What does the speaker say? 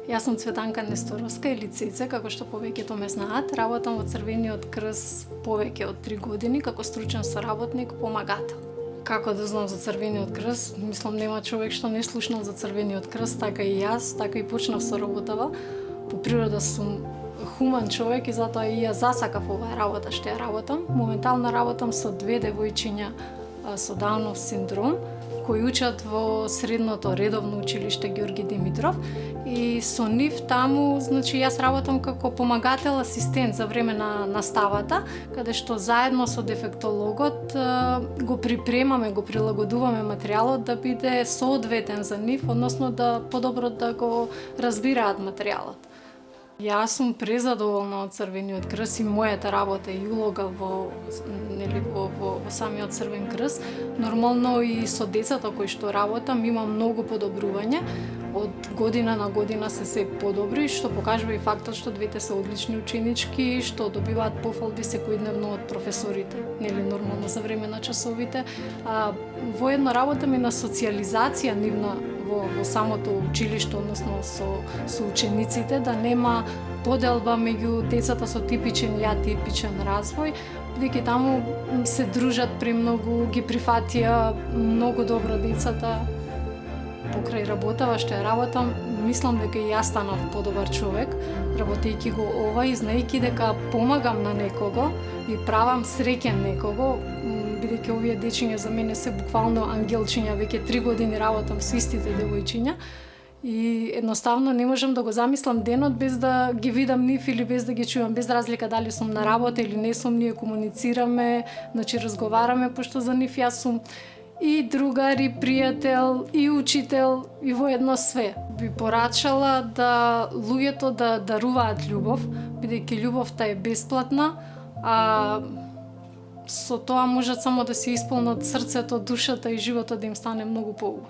Јас сум Цветанка Несторовска или Цеце, како што повеќето ме знаат. Работам во Црвениот крст повеќе од 3 години како стручен соработник, помагател. Како да знам за Црвениот крст? Мислам нема човек што не слушнал за Црвениот крст, така и јас, така и почнав со работава. По природа сум хуман човек и затоа и ја засакав оваа работа што ја работам. Моментално работам со 2 девојчиња со Даунов синдром, кои учат во средното редовно училиште Ѓорги Димитров и со нив таму, значи јас работам како помагател асистент за време на наставата, каде што заедно со дефектологот го припремаме, го прилагодуваме материјалот да биде соодветен за нив, односно да подобро да го разбираат материјалот. Јас сум презадоволна од Црвениот крст и мојата работа и улога во самиот Црвен крст. Нормално и со децата кои што работам има многу подобрување. Од година на година се подобри, што покажува и фактот што двете се одлични ученички, што добиваат пофалби секојдневно од професорите, нели нормално за време на часовите. Воедно работам и на социјализација нивна во самото училиште, односно со учениците, да нема поделба меѓу децата со типичен и атипичен развој, бидејќи таму се дружат премногу, ги прифатија многу добро децата. Покрај работава што ја работам, мислам дека и јас станав подобар човек, работејќи го ова и знаејќи дека помагам на некого и правам среќен некого, бидејќи овие дечиња за мене се буквално ангелчиња, веќе 3 години работам со истите девојчиња и едноставно не можам да го замислам денот без да ги видам нив или без да ги чувам, без разлика дали сум на работа или не сум, ние комуницираме, значи разговараме, пошто за нив јас сум и другар, и пријател, и учител, и воедно све. Би порачала да луѓето да даруваат љубов, бидејќи љубовта е бесплатна, а со тоа можат само да се исполнат срцето, душата и животот да им стане многу поубав.